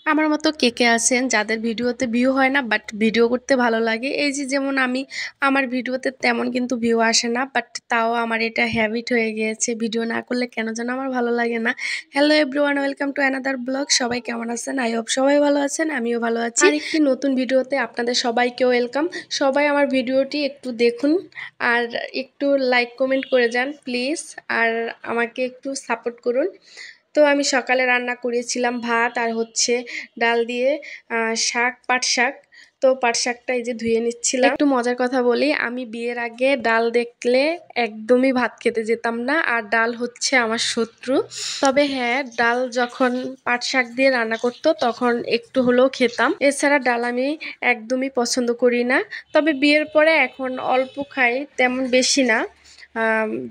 আমার মতো কে কে আছেন যাদের ভিডিওতে ভিউ হয় না বাট ভিডিও করতে ভালো লাগে? এই যে যেমন আমি, আমার ভিডিওতে তেমন কিন্তু ভিউ আসে না, বাট তাও আমার এটা হ্যাবিট হয়ে গিয়েছে। ভিডিও না করলে কেন যেন আমার ভালো লাগে না। Hello everyone, welcome to another blog. সবাই কেমন আছেন? আই হোপ সবাই ভালো আছেন, আমিও ভালো আছি। আর একটি নতুন ভিডিওতে আপনাদের সবাইকে ওয়েলকাম। সবাই আমার ভিডিওটি একটু দেখুন আর একটু লাইক কমেন্ট করে যান প্লিজ, আর আমাকে একটু সাপোর্ট করুন। তো আমি সকালে রান্না করেছিলাম ভাত আর হচ্ছে ডাল দিয়ে শাক, পাট শাক। তো পাট শাকটা এই যে ধুয়ে নিচ্ছিলাম। একটু মজার কথা বলি, আমি বিয়ের আগে ডাল দেখলে একদমই ভাত খেতে যেতাম না, আর ডাল হচ্ছে আমার শত্রু। তবে হ্যাঁ, ডাল যখন পাট শাক দিয়ে রান্না করতো তখন একটু হলেও খেতাম, এছাড়া ডাল আমি একদমই পছন্দ করি না। তবে বিয়ের পরে এখন অল্প খাই, তেমন বেশি না।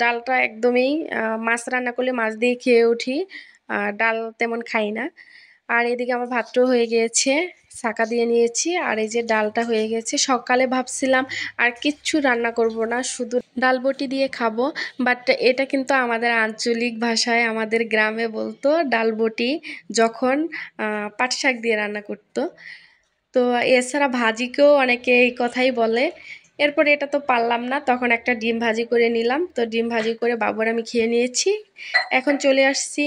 ডালটা একদমই, মাছ রান্না করলে মাছ দিয়ে খেয়ে উঠি, ডাল তেমন খাই না। আর এদিকে আমার ভাতটাও হয়ে গিয়েছে, ছাঁকা দিয়ে নিয়েছি, আর এই যে ডালটা হয়ে গেছে। সকালে ভাবছিলাম আর কিচ্ছু রান্না করব না, শুধু ডাল বটি দিয়ে খাবো, বাট এটা কিন্তু আমাদের আঞ্চলিক ভাষায় আমাদের গ্রামে বলতো ডাল বটি, যখন পাট শাক দিয়ে রান্না করতো। তো এছাড়া ভাজিকেও অনেকে এই কথাই বলে। এরপর এটা তো পারলাম না, তখন একটা ডিম ভাজি করে নিলাম। তো ডিম ভাজি করে বাবুর আমি খেয়ে নিয়েছি। এখন চলে আসছি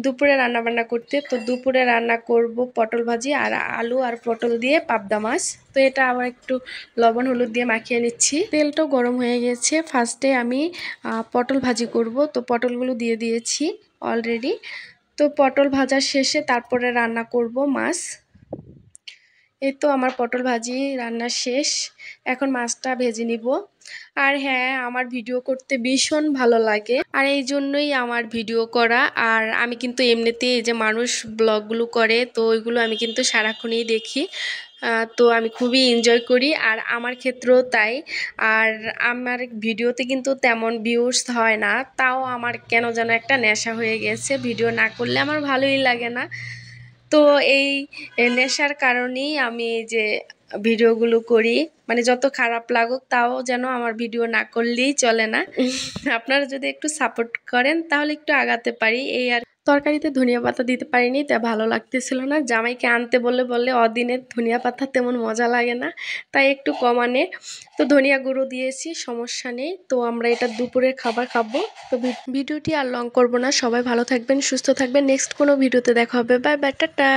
দুপুরে রান্না বান্না করতে। তো দুপুরে রান্না করব পটল ভাজি আর আলু আর পটল দিয়ে পাবদা মাছ। তো এটা আবার একটু লবণ হলুদ দিয়ে মাখিয়ে নিচ্ছি। তেলটাও গরম হয়ে গেছে, ফার্স্টে আমি পটল ভাজি করব। তো পটলগুলো দিয়ে দিয়েছি অলরেডি। তো পটল ভাজার শেষে তারপরে রান্না করব মাছ। এই তো আমার পটল ভাজি রান্না শেষ, এখন মাছটা ভেজে নিব। আর হ্যাঁ, আমার ভিডিও করতে ভীষণ ভালো লাগে, আর এই জন্যই আমার ভিডিও করা। আর আমি কিন্তু এমনিতেই এই যে মানুষ ব্লগগুলো করে, তো ওইগুলো আমি কিন্তু সারাক্ষণই দেখি। তো আমি খুবই এনজয় করি, আর আমার ক্ষেত্রেও তাই। আর আমার ভিডিওতে কিন্তু তেমন ভিউজ হয় না, তাও আমার কেন যেন একটা নেশা হয়ে গেছে, ভিডিও না করলে আমার ভালোই লাগে না। তো এই নেশার কারণেই আমি এই যে ভিডিওগুলো করি, মানে যত খারাপ লাগুক তাও যেন আমার ভিডিও না করলেই চলে না। আপনারা যদি একটু সাপোর্ট করেন তাহলে একটু আগাতে পারি, এই আর। তরকারিতে ধনিয়া পাতা দিতে পারিনি, তাই ভালো লাগতেছিল না। জামাইকে আনতে বলে বলে অদিনের ধনিয়া পাতা তেমন মজা লাগে না, তাই একটু কম আনে। তো ধনিয়া গুঁড়ো দিয়েছি, সমস্যা নেই। তো আমরা এটা দুপুরের খাবার খাবো। তো ভিডিওটি আর লং করব না, সবাই ভালো থাকবেন, সুস্থ থাকবেন। নেক্সট কোনো ভিডিওতে দেখা হবে। Bye bye, tata.